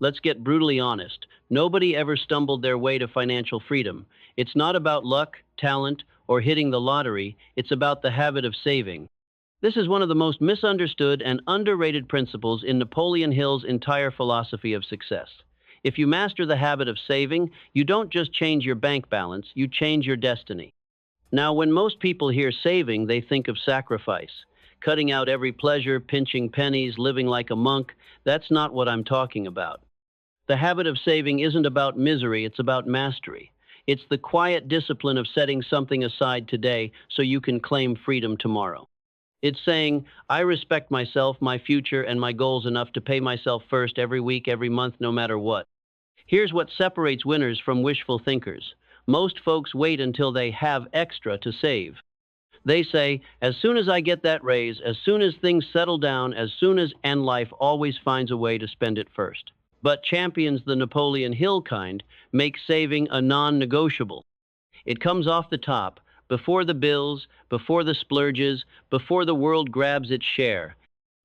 Let's get brutally honest. Nobody ever stumbled their way to financial freedom. It's not about luck, talent, or hitting the lottery, it's about the habit of saving. This is one of the most misunderstood and underrated principles in Napoleon Hill's entire philosophy of success. If you master the habit of saving, you don't just change your bank balance, you change your destiny. Now, when most people hear saving, they think of sacrifice. Cutting out every pleasure, pinching pennies, living like a monk. That's not what I'm talking about. The habit of saving isn't about misery, it's about mastery. It's the quiet discipline of setting something aside today so you can claim freedom tomorrow. It's saying, I respect myself, my future, and my goals enough to pay myself first every week, every month, no matter what. Here's what separates winners from wishful thinkers. Most folks wait until they have extra to save. They say, as soon as I get that raise, as soon as things settle down, as soon as, and life always finds a way to spend it first. But champions the Napoleon Hill kind make saving a non-negotiable. It comes off the top, before the bills, before the splurges, before the world grabs its share.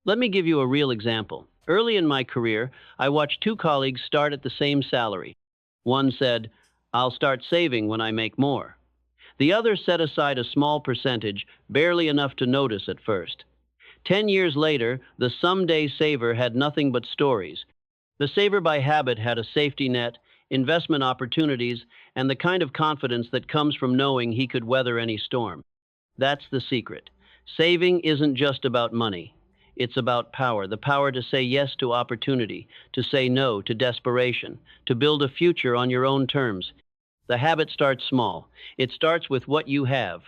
Let me give you a real example. Early in my career, I watched two colleagues start at the same salary. One said, I'll start saving when I make more. The other set aside a small percentage, barely enough to notice at first. 10 years later, the someday saver had nothing but stories. The saver by habit had a safety net, investment opportunities, and the kind of confidence that comes from knowing he could weather any storm. That's the secret. Saving isn't just about money. It's about power, the power to say yes to opportunity, to say no to desperation, to build a future on your own terms. The habit starts small. It starts with what you have.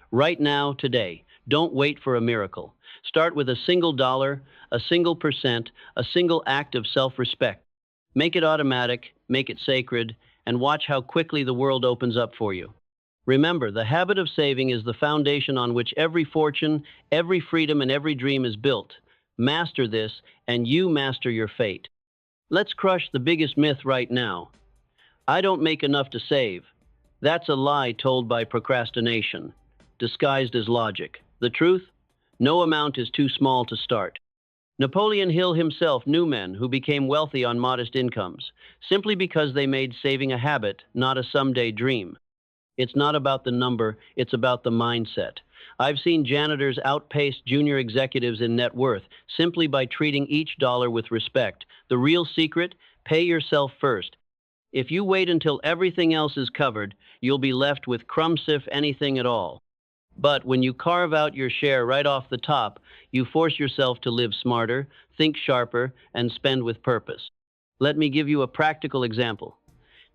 Right now, today. Don't wait for a miracle. Start with a single dollar, a single percent, a single act of self-respect. Make it automatic, make it sacred, and watch how quickly the world opens up for you. Remember, the habit of saving is the foundation on which every fortune, every freedom, and every dream is built. Master this, and you master your fate. Let's crush the biggest myth right now. I don't make enough to save. That's a lie told by procrastination, disguised as logic. The truth? No amount is too small to start. Napoleon Hill himself knew men who became wealthy on modest incomes, simply because they made saving a habit, not a someday dream. It's not about the number, it's about the mindset. I've seen janitors outpace junior executives in net worth simply by treating each dollar with respect. The real secret? Pay yourself first. If you wait until everything else is covered, you'll be left with crumbs if anything at all. But when you carve out your share right off the top, you force yourself to live smarter, think sharper, and spend with purpose. Let me give you a practical example.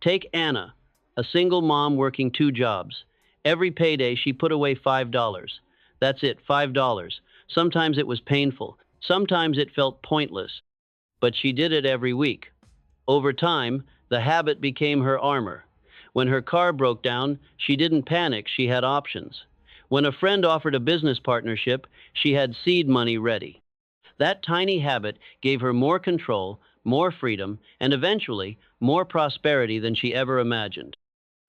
Take Anna, a single mom working 2 jobs. Every payday, she put away $5. That's it, $5. Sometimes it was painful. Sometimes it felt pointless. But she did it every week. Over time, the habit became her armor. When her car broke down, she didn't panic, she had options. When a friend offered a business partnership, she had seed money ready. That tiny habit gave her more control, more freedom, and eventually, more prosperity than she ever imagined.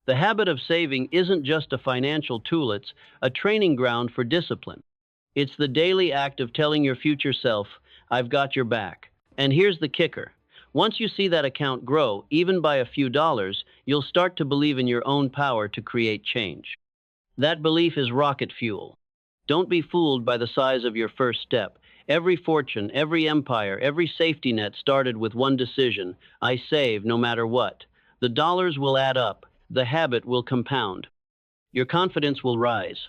The habit of saving isn't just a financial tool, it's a training ground for discipline. It's the daily act of telling your future self, I've got your back. And here's the kicker. Once you see that account grow, even by a few dollars, you'll start to believe in your own power to create change. That belief is rocket fuel. Don't be fooled by the size of your first step. Every fortune, every empire, every safety net started with one decision. I save no matter what. The dollars will add up. The habit will compound. Your confidence will rise.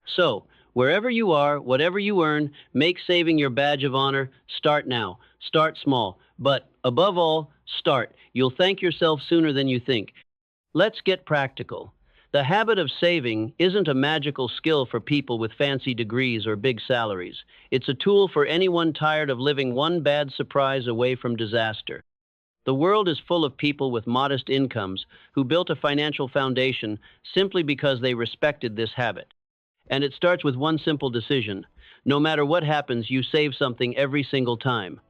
So, wherever you are, whatever you earn, make saving your badge of honor. Start now. Start small. But above all, start. You'll thank yourself sooner than you think. Let's get practical. The habit of saving isn't a magical skill for people with fancy degrees or big salaries. It's a tool for anyone tired of living one bad surprise away from disaster. The world is full of people with modest incomes who built a financial foundation simply because they respected this habit. And it starts with one simple decision. No matter what happens, you save something every single time.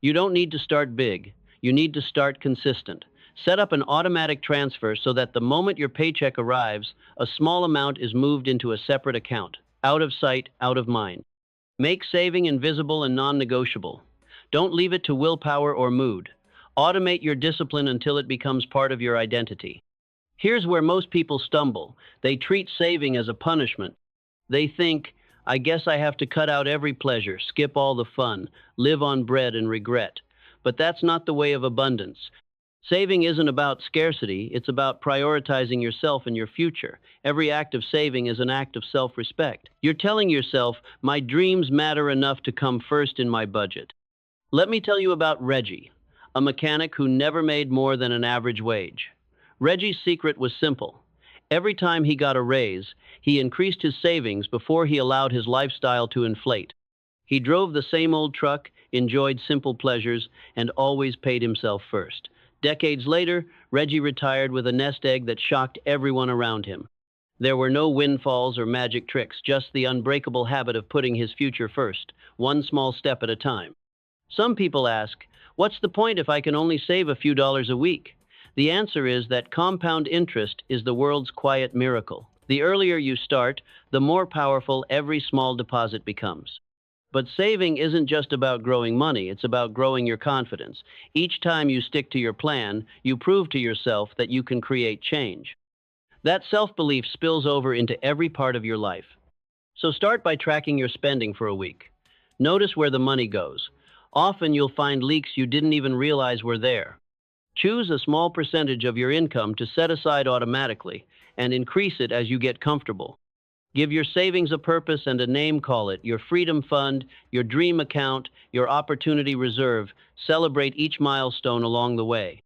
You don't need to start big. You need to start consistent. Set up an automatic transfer so that the moment your paycheck arrives, a small amount is moved into a separate account. Out of sight, out of mind. Make saving invisible and non-negotiable. Don't leave it to willpower or mood. Automate your discipline until it becomes part of your identity. Here's where most people stumble. They treat saving as a punishment. They think, I guess I have to cut out every pleasure, skip all the fun, live on bread and regret. But that's not the way of abundance. Saving isn't about scarcity, it's about prioritizing yourself and your future. Every act of saving is an act of self respect. You're telling yourself, my dreams matter enough to come first in my budget. Let me tell you about Reggie, a mechanic who never made more than an average wage. Reggie's secret was simple. Every time he got a raise, he increased his savings before he allowed his lifestyle to inflate. He drove the same old truck, enjoyed simple pleasures, and always paid himself first. Decades later, Reggie retired with a nest egg that shocked everyone around him. There were no windfalls or magic tricks, just the unbreakable habit of putting his future first, one small step at a time. Some people ask, what's the point if I can only save a few dollars a week? The answer is that compound interest is the world's quiet miracle. The earlier you start, the more powerful every small deposit becomes. But saving isn't just about growing money, it's about growing your confidence. Each time you stick to your plan, you prove to yourself that you can create change. That self-belief spills over into every part of your life. So start by tracking your spending for a week. Notice where the money goes. Often you'll find leaks you didn't even realize were there. Choose a small percentage of your income to set aside automatically and increase it as you get comfortable. Give your savings a purpose and a name, call it your freedom fund, your dream account, your opportunity reserve. Celebrate each milestone along the way.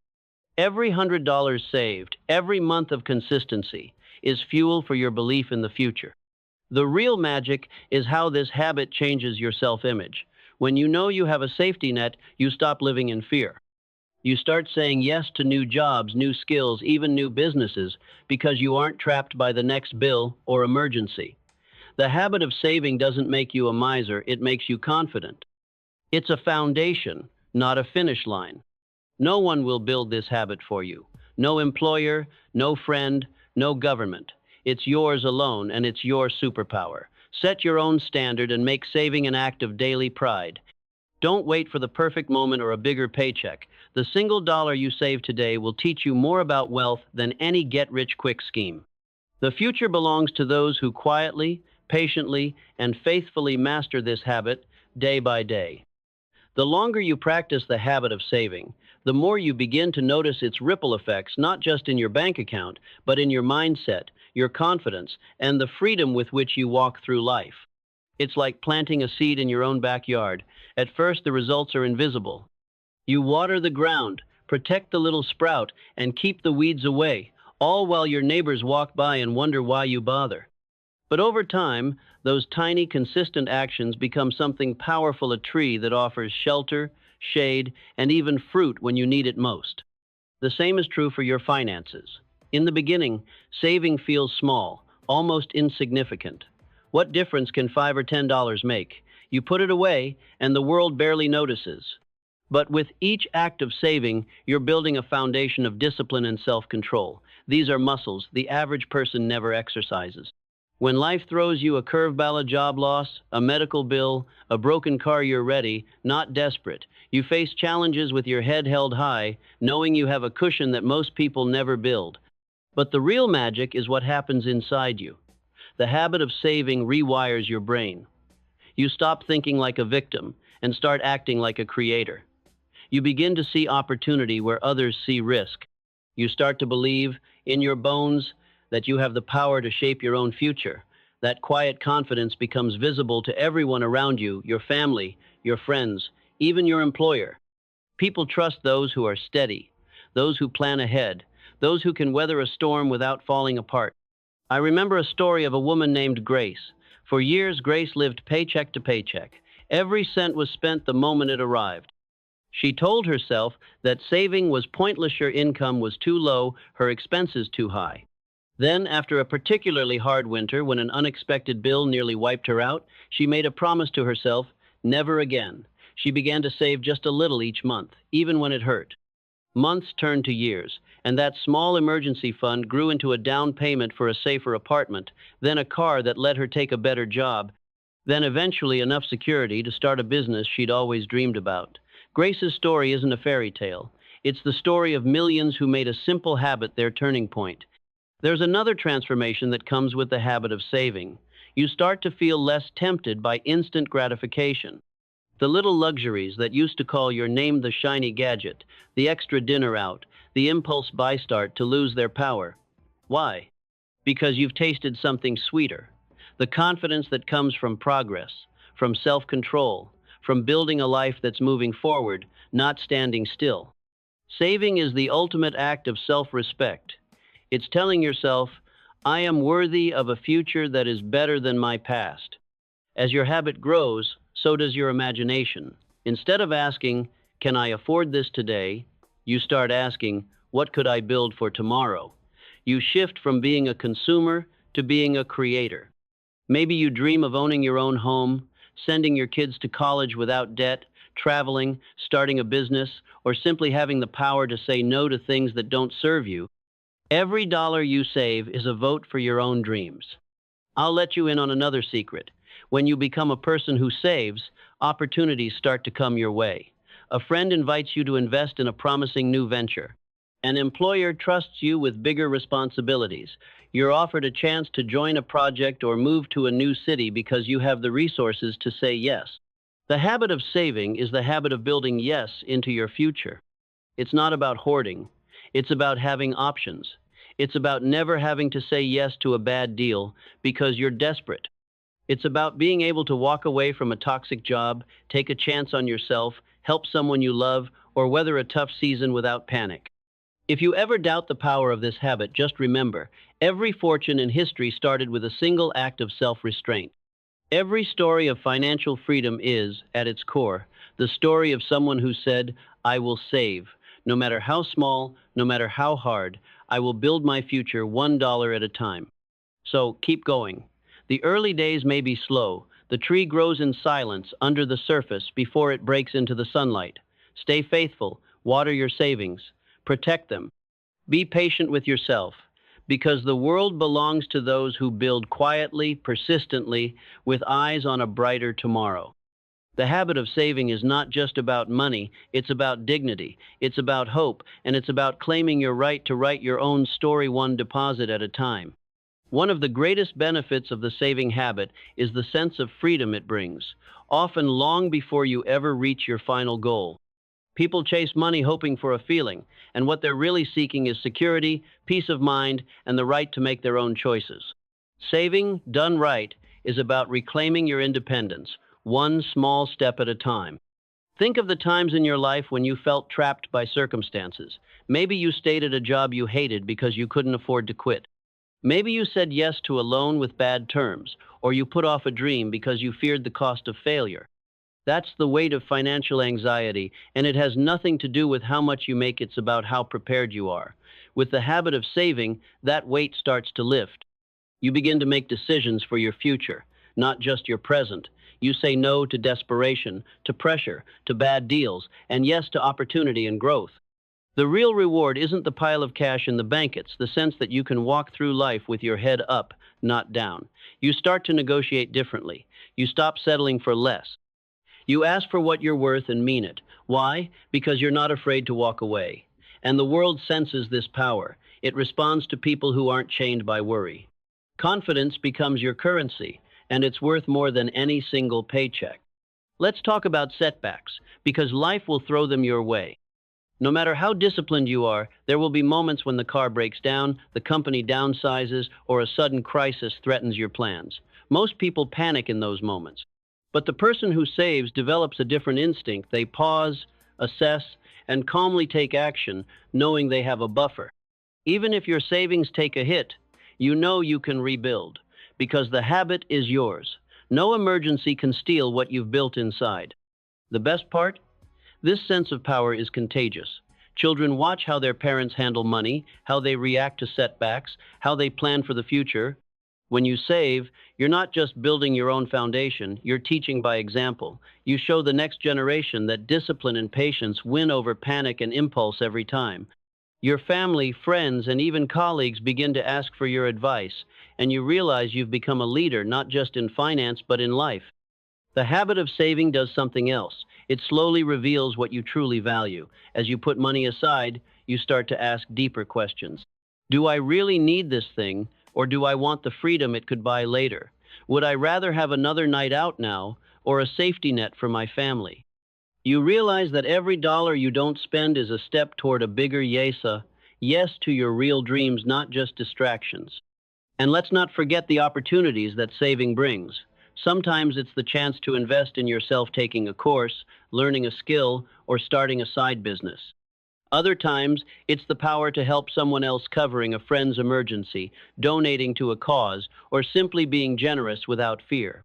Every $100 saved, every month of consistency, is fuel for your belief in the future. The real magic is how this habit changes your self-image. When you know you have a safety net, you stop living in fear. You start saying yes to new jobs, new skills, even new businesses, because you aren't trapped by the next bill or emergency. The habit of saving doesn't make you a miser, it makes you confident. It's a foundation, not a finish line. No one will build this habit for you. No employer, no friend, no government. It's yours alone, and it's your superpower. Set your own standard and make saving an act of daily pride. Don't wait for the perfect moment or a bigger paycheck. The single dollar you save today will teach you more about wealth than any get-rich-quick scheme. The future belongs to those who quietly, patiently, and faithfully master this habit day by day. The longer you practice the habit of saving, the more you begin to notice its ripple effects, not just in your bank account, but in your mindset, your confidence, and the freedom with which you walk through life. It's like planting a seed in your own backyard. At first, the results are invisible. You water the ground, protect the little sprout, and keep the weeds away, all while your neighbors walk by and wonder why you bother. But over time, those tiny, consistent actions become something powerful, a tree that offers shelter, shade, and even fruit when you need it most. The same is true for your finances. In the beginning, saving feels small, almost insignificant. What difference can $5 or $10 make? You put it away, and the world barely notices. But with each act of saving, you're building a foundation of discipline and self-control. These are muscles the average person never exercises. When life throws you a curveball, a job loss, a medical bill, a broken car, you're ready, not desperate. You face challenges with your head held high, knowing you have a cushion that most people never build. But the real magic is what happens inside you. The habit of saving rewires your brain. You stop thinking like a victim and start acting like a creator. You begin to see opportunity where others see risk. You start to believe in your bones that you have the power to shape your own future. That quiet confidence becomes visible to everyone around you, your family, your friends, even your employer. People trust those who are steady, those who plan ahead, those who can weather a storm without falling apart. I remember a story of a woman named Grace. For years, Grace lived paycheck to paycheck. Every cent was spent the moment it arrived. She told herself that saving was pointless, her income was too low, her expenses too high. Then, after a particularly hard winter, when an unexpected bill nearly wiped her out, she made a promise to herself, never again. She began to save just a little each month, even when it hurt. Months turned to years, and that small emergency fund grew into a down payment for a safer apartment, then a car that let her take a better job, then eventually enough security to start a business she'd always dreamed about. Grace's story isn't a fairy tale. It's the story of millions who made a simple habit their turning point. There's another transformation that comes with the habit of saving. You start to feel less tempted by instant gratification. The little luxuries that used to call your name the shiny gadget, the extra dinner out, the impulse buy start to lose their power. Why? Because you've tasted something sweeter. The confidence that comes from progress, from self-control, from building a life that's moving forward, not standing still. Saving is the ultimate act of self-respect. It's telling yourself, I am worthy of a future that is better than my past. As your habit grows, so does your imagination. Instead of asking, can I afford this today? You start asking, what could I build for tomorrow? You shift from being a consumer to being a creator. Maybe you dream of owning your own home, sending your kids to college without debt, traveling, starting a business, or simply having the power to say no to things that don't serve you. Every dollar you save is a vote for your own dreams. I'll let you in on another secret. When you become a person who saves, opportunities start to come your way. A friend invites you to invest in a promising new venture. An employer trusts you with bigger responsibilities. You're offered a chance to join a project or move to a new city because you have the resources to say yes. The habit of saving is the habit of building yes into your future. It's not about hoarding. It's about having options. It's about never having to say yes to a bad deal because you're desperate. It's about being able to walk away from a toxic job, take a chance on yourself, help someone you love, or weather a tough season without panic. If you ever doubt the power of this habit, just remember, every fortune in history started with a single act of self-restraint. Every story of financial freedom is, at its core, the story of someone who said, I will save. No matter how small, no matter how hard, I will build my future $1 at a time. So keep going. The early days may be slow. The tree grows in silence under the surface before it breaks into the sunlight. Stay faithful. Water your savings. Protect them. Be patient with yourself, because the world belongs to those who build quietly, persistently, with eyes on a brighter tomorrow. The habit of saving is not just about money, it's about dignity, it's about hope, and it's about claiming your right to write your own story one deposit at a time. One of the greatest benefits of the saving habit is the sense of freedom it brings, often long before you ever reach your final goal. People chase money hoping for a feeling, and what they're really seeking is security, peace of mind, and the right to make their own choices. Saving, done right, is about reclaiming your independence, one small step at a time. Think of the times in your life when you felt trapped by circumstances. Maybe you stayed at a job you hated because you couldn't afford to quit. Maybe you said yes to a loan with bad terms, or you put off a dream because you feared the cost of failure. That's the weight of financial anxiety, and it has nothing to do with how much you make, it's about how prepared you are. With the habit of saving, that weight starts to lift. You begin to make decisions for your future, not just your present. You say no to desperation, to pressure, to bad deals, and yes to opportunity and growth. The real reward isn't the pile of cash in the bank, it's the sense that you can walk through life with your head up, not down. You start to negotiate differently. You stop settling for less. You ask for what you're worth and mean it. Why? Because you're not afraid to walk away. And the world senses this power. It responds to people who aren't chained by worry. Confidence becomes your currency, and it's worth more than any single paycheck. Let's talk about setbacks, because life will throw them your way. No matter how disciplined you are, there will be moments when the car breaks down, the company downsizes, or a sudden crisis threatens your plans. Most people panic in those moments. But the person who saves develops a different instinct. They pause, assess, and calmly take action, knowing they have a buffer. Even if your savings take a hit, you know you can rebuild, because the habit is yours. No emergency can steal what you've built inside. The best part? This sense of power is contagious. Children watch how their parents handle money, how they react to setbacks, how they plan for the future. When you save, you're not just building your own foundation, you're teaching by example. You show the next generation that discipline and patience win over panic and impulse every time. Your family, friends, and even colleagues begin to ask for your advice, and you realize you've become a leader not just in finance but in life. The habit of saving does something else. It slowly reveals what you truly value. As you put money aside, you start to ask deeper questions. Do I really need this thing, or do I want the freedom it could buy later? Would I rather have another night out now, or a safety net for my family? You realize that every dollar you don't spend is a step toward a bigger yes to your real dreams, not just distractions. And let's not forget the opportunities that saving brings. Sometimes it's the chance to invest in yourself, taking a course, learning a skill, or starting a side business. Other times, it's the power to help someone else, covering a friend's emergency, donating to a cause, or simply being generous without fear.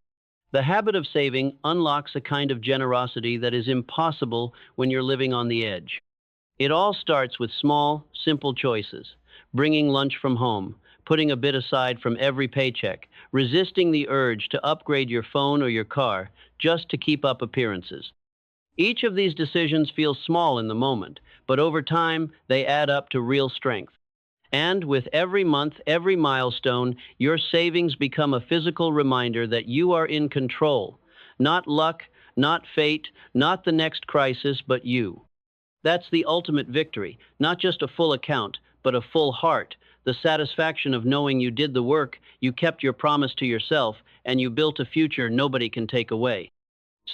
The habit of saving unlocks a kind of generosity that is impossible when you're living on the edge. It all starts with small, simple choices: bringing lunch from home, putting a bit aside from every paycheck, resisting the urge to upgrade your phone or your car just to keep up appearances. Each of these decisions feels small in the moment, but over time, they add up to real strength. And with every month, every milestone, your savings become a physical reminder that you are in control. Not luck, not fate, not the next crisis, but you. That's the ultimate victory, not just a full account, but a full heart, the satisfaction of knowing you did the work, you kept your promise to yourself, and you built a future nobody can take away.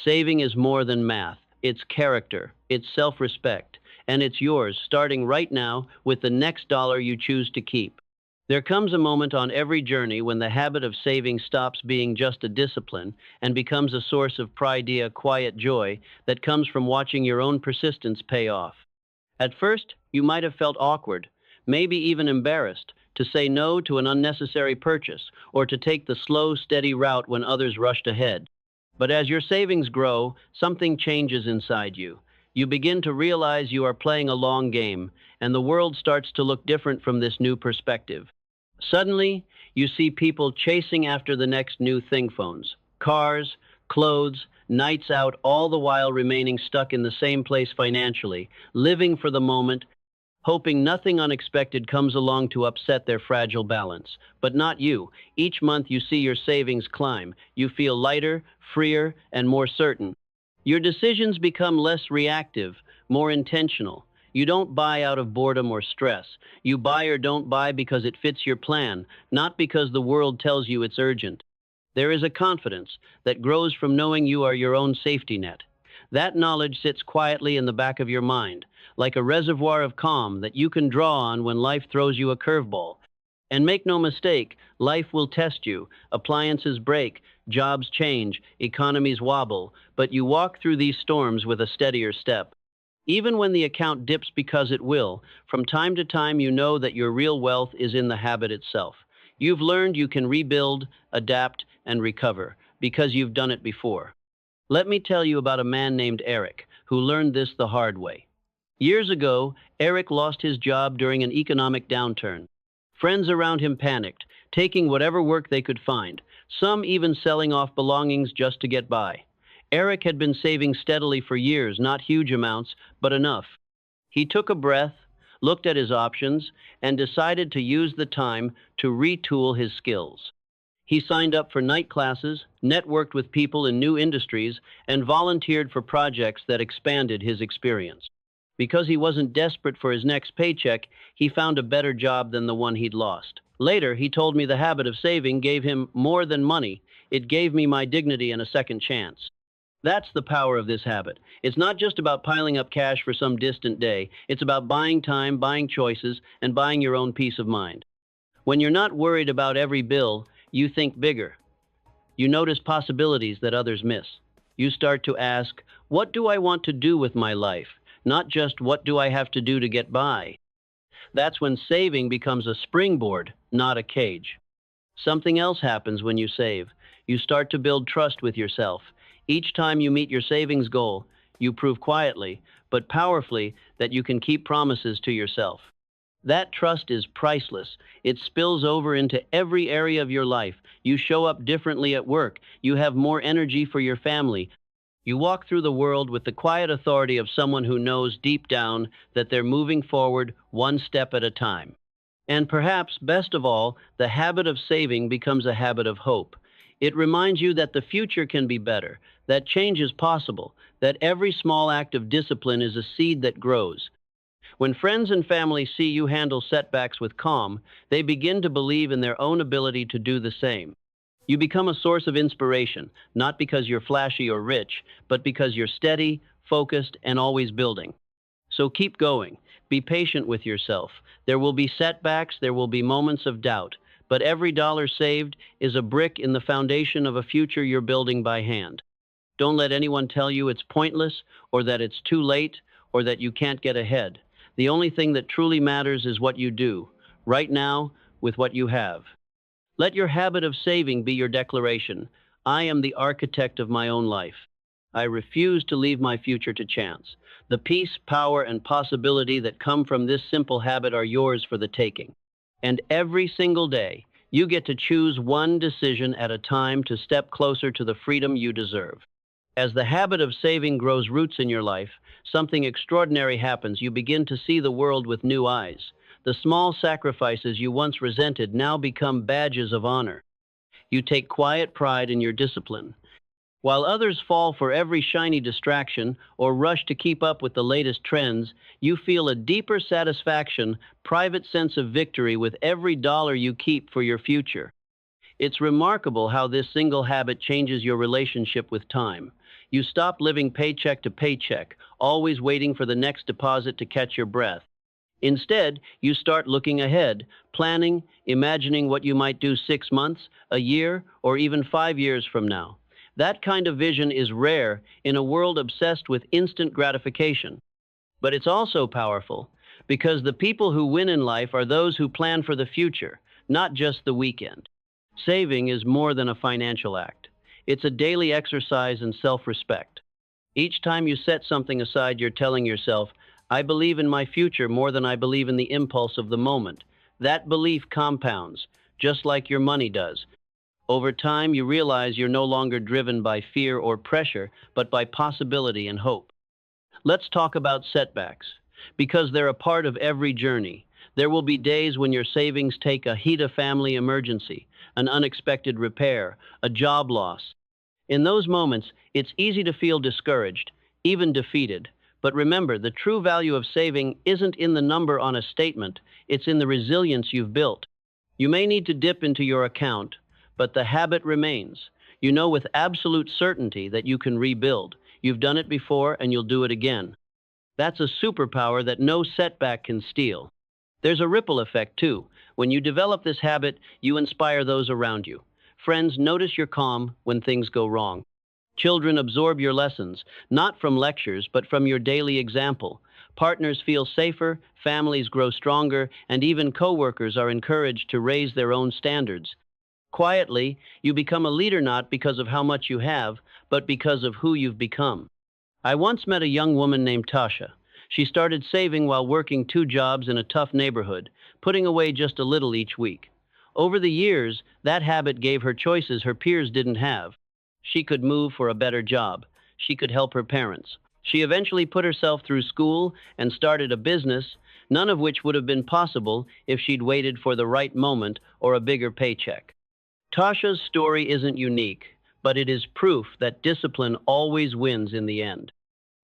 Saving is more than math. It's character, it's self-respect, and it's yours starting right now with the next dollar you choose to keep. There comes a moment on every journey when the habit of saving stops being just a discipline and becomes a source of pride, a quiet joy that comes from watching your own persistence pay off. At first, you might have felt awkward, maybe even embarrassed, to say no to an unnecessary purchase or to take the slow, steady route when others rushed ahead. But as your savings grow, something changes inside you. You begin to realize you are playing a long game, and the world starts to look different from this new perspective. Suddenly, you see people chasing after the next new thing: phones, cars, clothes, nights out, all the while remaining stuck in the same place financially, living for the moment, hoping nothing unexpected comes along to upset their fragile balance. But not you. Each month you see your savings climb. You feel lighter, freer, and more certain. Your decisions become less reactive, more intentional. You don't buy out of boredom or stress. You buy or don't buy because it fits your plan, not because the world tells you it's urgent. There is a confidence that grows from knowing you are your own safety net. That knowledge sits quietly in the back of your mind, like a reservoir of calm that you can draw on when life throws you a curveball. And make no mistake, life will test you. Appliances break, jobs change, economies wobble, but you walk through these storms with a steadier step. Even when the account dips, because it will, from time to time you know that your real wealth is in the habit itself. You've learned you can rebuild, adapt, and recover because you've done it before. Let me tell you about a man named Eric who learned this the hard way. Years ago, Eric lost his job during an economic downturn. Friends around him panicked, taking whatever work they could find, some even selling off belongings just to get by. Eric had been saving steadily for years, not huge amounts, but enough. He took a breath, looked at his options, and decided to use the time to retool his skills. He signed up for night classes, networked with people in new industries, and volunteered for projects that expanded his experience. Because he wasn't desperate for his next paycheck, he found a better job than the one he'd lost. Later, he told me the habit of saving gave him more than money. It gave me my dignity and a second chance. That's the power of this habit. It's not just about piling up cash for some distant day. It's about buying time, buying choices, and buying your own peace of mind. When you're not worried about every bill, you think bigger. You notice possibilities that others miss. You start to ask, what do I want to do with my life? Not just what do I have to do to get by. That's when saving becomes a springboard, not a cage. Something else happens when you save. You start to build trust with yourself. Each time you meet your savings goal, you prove quietly, but powerfully, that you can keep promises to yourself. That trust is priceless. It spills over into every area of your life. You show up differently at work. You have more energy for your family. You walk through the world with the quiet authority of someone who knows deep down that they're moving forward one step at a time. And perhaps, best of all, the habit of saving becomes a habit of hope. It reminds you that the future can be better, that change is possible, that every small act of discipline is a seed that grows. When friends and family see you handle setbacks with calm, they begin to believe in their own ability to do the same. You become a source of inspiration, not because you're flashy or rich, but because you're steady, focused, and always building. So keep going. Be patient with yourself. There will be setbacks, there will be moments of doubt, but every dollar saved is a brick in the foundation of a future you're building by hand. Don't let anyone tell you it's pointless, or that it's too late, or that you can't get ahead. The only thing that truly matters is what you do, right now, with what you have. Let your habit of saving be your declaration. I am the architect of my own life. I refuse to leave my future to chance. The peace, power, and possibility that come from this simple habit are yours for the taking. And every single day, you get to choose one decision at a time to step closer to the freedom you deserve. As the habit of saving grows roots in your life, something extraordinary happens. You begin to see the world with new eyes. The small sacrifices you once resented now become badges of honor. You take quiet pride in your discipline. While others fall for every shiny distraction or rush to keep up with the latest trends, you feel a deeper satisfaction, private sense of victory with every dollar you keep for your future. It's remarkable how this single habit changes your relationship with time. You stop living paycheck to paycheck, always waiting for the next deposit to catch your breath. Instead, you start looking ahead, planning, imagining what you might do 6 months, a year, or even 5 years from now. That kind of vision is rare in a world obsessed with instant gratification. But it's also powerful because the people who win in life are those who plan for the future, not just the weekend. Saving is more than a financial act. It's a daily exercise in self-respect. Each time you set something aside, you're telling yourself, I believe in my future more than I believe in the impulse of the moment. That belief compounds, just like your money does. Over time, you realize you're no longer driven by fear or pressure, but by possibility and hope. Let's talk about setbacks, because they're a part of every journey. There will be days when your savings take a heat of family emergency, an unexpected repair, a job loss. In those moments, it's easy to feel discouraged, even defeated. But remember, the true value of saving isn't in the number on a statement, it's in the resilience you've built. You may need to dip into your account, but the habit remains. You know with absolute certainty that you can rebuild. You've done it before and you'll do it again. That's a superpower that no setback can steal. There's a ripple effect too. When you develop this habit, you inspire those around you. Friends notice your calm when things go wrong. Children absorb your lessons, not from lectures, but from your daily example. Partners feel safer, families grow stronger, and even coworkers are encouraged to raise their own standards. Quietly, you become a leader not because of how much you have, but because of who you've become. I once met a young woman named Tasha. She started saving while working 2 jobs in a tough neighborhood, putting away just a little each week. Over the years, that habit gave her choices her peers didn't have. She could move for a better job. She could help her parents. She eventually put herself through school and started a business, none of which would have been possible if she'd waited for the right moment or a bigger paycheck. Tasha's story isn't unique, but it is proof that discipline always wins in the end.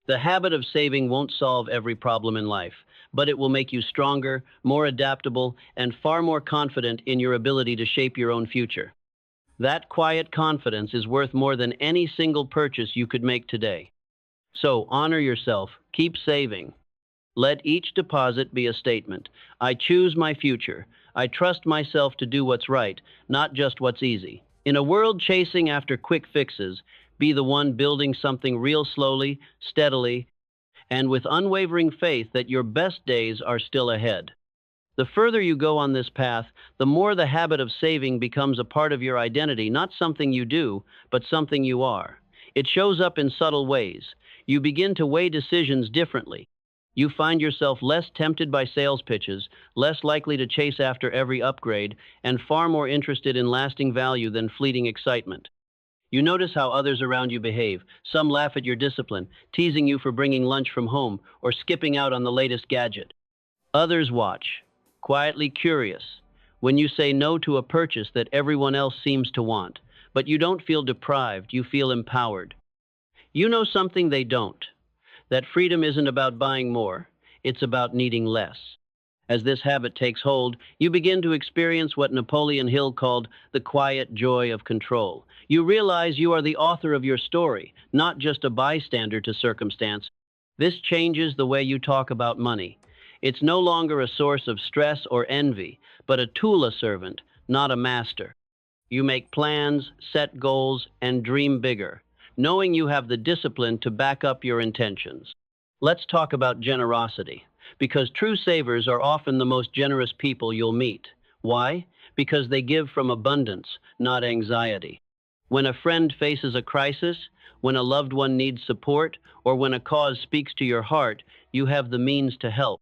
The habit of saving won't solve every problem in life, but it will make you stronger, more adaptable, and far more confident in your ability to shape your own future. That quiet confidence is worth more than any single purchase you could make today. So honor yourself, keep saving. Let each deposit be a statement. I choose my future. I trust myself to do what's right, not just what's easy. In a world chasing after quick fixes, be the one building something real slowly, steadily, and with unwavering faith that your best days are still ahead. The further you go on this path, the more the habit of saving becomes a part of your identity, not something you do, but something you are. It shows up in subtle ways. You begin to weigh decisions differently. You find yourself less tempted by sales pitches, less likely to chase after every upgrade, and far more interested in lasting value than fleeting excitement. You notice how others around you behave. Some laugh at your discipline, teasing you for bringing lunch from home or skipping out on the latest gadget. Others watch, quietly curious, when you say no to a purchase that everyone else seems to want. But you don't feel deprived, you feel empowered. You know something they don't, that freedom isn't about buying more, it's about needing less. As this habit takes hold, you begin to experience what Napoleon Hill called the quiet joy of control. You realize you are the author of your story, not just a bystander to circumstance. This changes the way you talk about money. It's no longer a source of stress or envy, but a tool servant, not a master. You make plans, set goals, and dream bigger, knowing you have the discipline to back up your intentions. Let's talk about generosity, because true savers are often the most generous people you'll meet. Why? Because they give from abundance, not anxiety. When a friend faces a crisis, when a loved one needs support, or when a cause speaks to your heart, you have the means to help.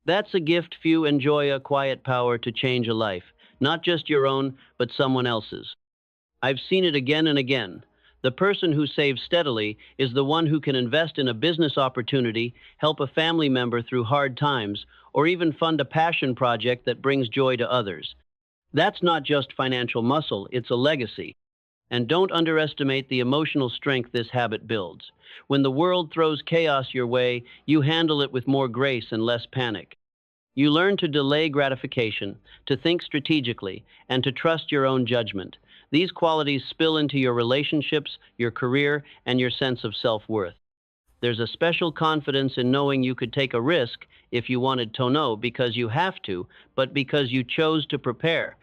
That's a gift few enjoy, a quiet power to change a life, not just your own, but someone else's. I've seen it again and again. The person who saves steadily is the one who can invest in a business opportunity, help a family member through hard times, or even fund a passion project that brings joy to others. That's not just financial muscle, it's a legacy. And don't underestimate the emotional strength this habit builds. When the world throws chaos your way, you handle it with more grace and less panic. You learn to delay gratification, to think strategically, and to trust your own judgment. These qualities spill into your relationships, your career, and your sense of self-worth. There's a special confidence in knowing you could take a risk if you wanted to, know because you have to, but because you chose to prepare.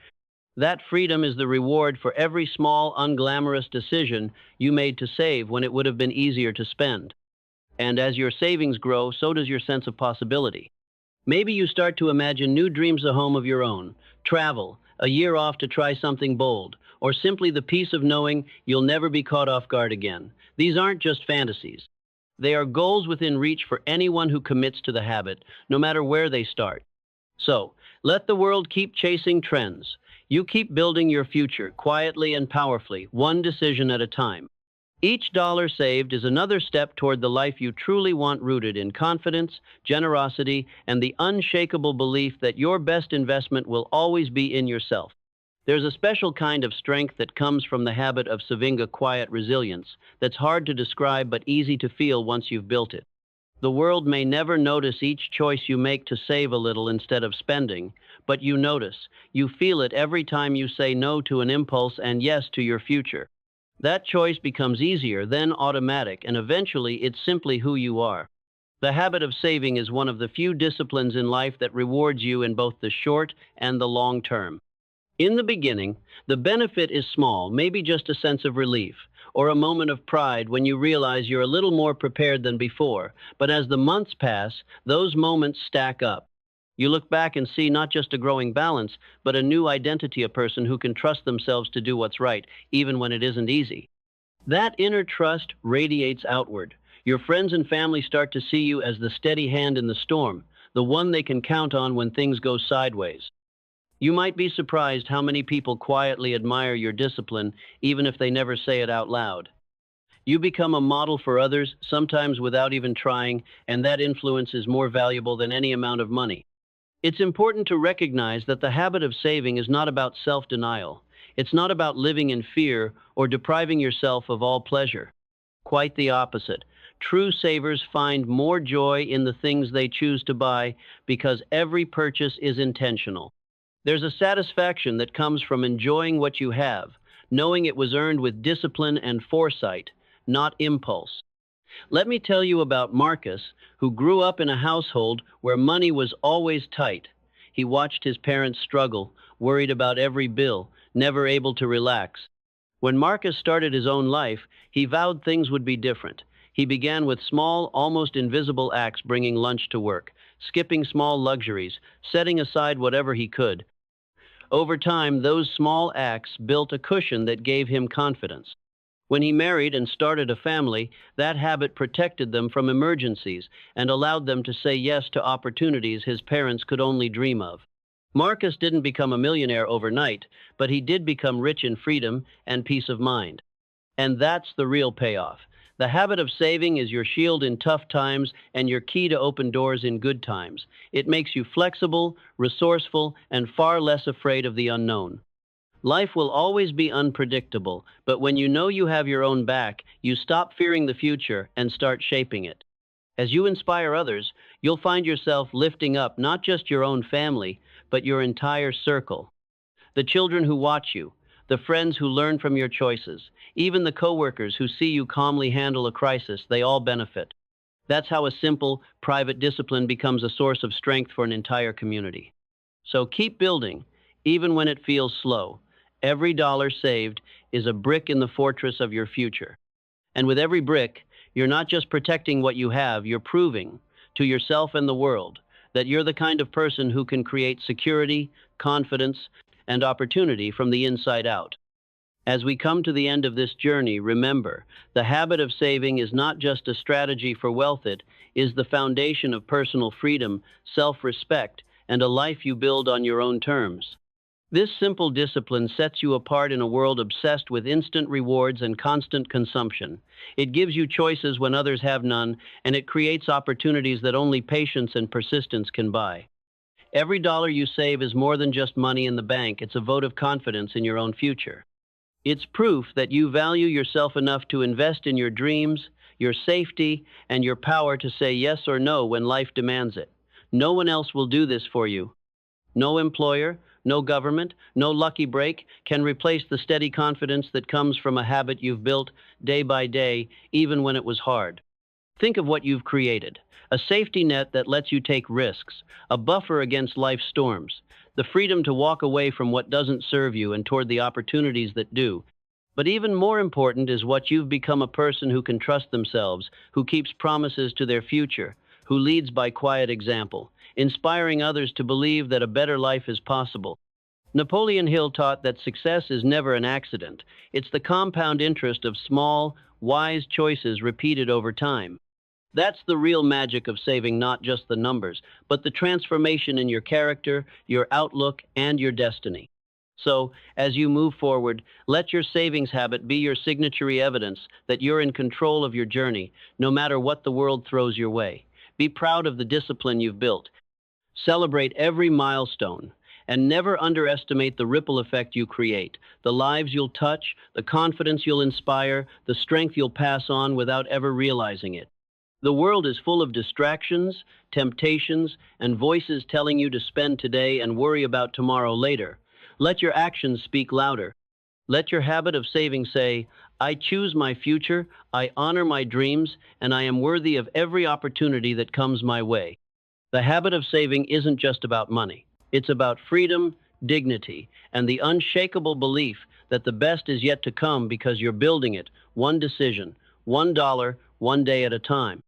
That freedom is the reward for every small, unglamorous decision you made to save when it would have been easier to spend. And as your savings grow, so does your sense of possibility. Maybe you start to imagine new dreams, a home of your own, travel, a year off to try something bold, or simply the peace of knowing you'll never be caught off guard again. These aren't just fantasies. They are goals within reach for anyone who commits to the habit, no matter where they start. So, let the world keep chasing trends. You keep building your future quietly and powerfully, one decision at a time. Each dollar saved is another step toward the life you truly want, rooted in confidence, generosity, and the unshakable belief that your best investment will always be in yourself. There's a special kind of strength that comes from the habit of saving, a quiet resilience that's hard to describe but easy to feel once you've built it. The world may never notice each choice you make to save a little instead of spending, but you notice. You feel it every time you say no to an impulse and yes to your future. That choice becomes easier, then automatic, and eventually it's simply who you are. The habit of saving is one of the few disciplines in life that rewards you in both the short and the long term. In the beginning, the benefit is small, maybe just a sense of relief, or a moment of pride when you realize you're a little more prepared than before. But as the months pass, those moments stack up. You look back and see not just a growing balance, but a new identity, a person who can trust themselves to do what's right, even when it isn't easy. That inner trust radiates outward. Your friends and family start to see you as the steady hand in the storm, the one they can count on when things go sideways. You might be surprised how many people quietly admire your discipline, even if they never say it out loud. You become a model for others, sometimes without even trying, and that influence is more valuable than any amount of money. It's important to recognize that the habit of saving is not about self-denial. It's not about living in fear or depriving yourself of all pleasure. Quite the opposite. True savers find more joy in the things they choose to buy because every purchase is intentional. There's a satisfaction that comes from enjoying what you have, knowing it was earned with discipline and foresight, not impulse. Let me tell you about Marcus, who grew up in a household where money was always tight. He watched his parents struggle, worried about every bill, never able to relax. When Marcus started his own life, he vowed things would be different. He began with small, almost invisible acts, bringing lunch to work, skipping small luxuries, setting aside whatever he could. Over time, those small acts built a cushion that gave him confidence. When he married and started a family, that habit protected them from emergencies and allowed them to say yes to opportunities his parents could only dream of. Marcus didn't become a millionaire overnight, but he did become rich in freedom and peace of mind. And that's the real payoff. The habit of saving is your shield in tough times and your key to open doors in good times. It makes you flexible, resourceful, and far less afraid of the unknown. Life will always be unpredictable, but when you know you have your own back, you stop fearing the future and start shaping it. As you inspire others, you'll find yourself lifting up not just your own family, but your entire circle. The children who watch you, the friends who learn from your choices, even the coworkers who see you calmly handle a crisis, they all benefit. That's how a simple, private discipline becomes a source of strength for an entire community. So keep building, even when it feels slow. Every dollar saved is a brick in the fortress of your future. And with every brick, you're not just protecting what you have, you're proving to yourself and the world that you're the kind of person who can create security, confidence, and opportunity from the inside out. As we come to the end of this journey, remember, the habit of saving is not just a strategy for wealth, it is the foundation of personal freedom, self-respect, and a life you build on your own terms. This simple discipline sets you apart in a world obsessed with instant rewards and constant consumption. It gives you choices when others have none, and it creates opportunities that only patience and persistence can buy. Every dollar you save is more than just money in the bank, it's a vote of confidence in your own future. It's proof that you value yourself enough to invest in your dreams, your safety, and your power to say yes or no when life demands it. No one else will do this for you. No employer, no government, no lucky break can replace the steady confidence that comes from a habit you've built day by day, even when it was hard. Think of what you've created: a safety net that lets you take risks, a buffer against life's storms, the freedom to walk away from what doesn't serve you and toward the opportunities that do. But even more important is what you've become: a person who can trust themselves, who keeps promises to their future, who leads by quiet example, inspiring others to believe that a better life is possible. Napoleon Hill taught that success is never an accident. It's the compound interest of small, wise choices repeated over time. That's the real magic of saving, not just the numbers, but the transformation in your character, your outlook, and your destiny. So, as you move forward, let your savings habit be your signature evidence that you're in control of your journey, no matter what the world throws your way. Be proud of the discipline you've built. Celebrate every milestone, and never underestimate the ripple effect you create, the lives you'll touch, the confidence you'll inspire, the strength you'll pass on without ever realizing it. The world is full of distractions, temptations, and voices telling you to spend today and worry about tomorrow later. Let your actions speak louder. Let your habit of saving say, I choose my future, I honor my dreams, and I am worthy of every opportunity that comes my way. The habit of saving isn't just about money. It's about freedom, dignity, and the unshakable belief that the best is yet to come because you're building it, one decision, $1, one day at a time.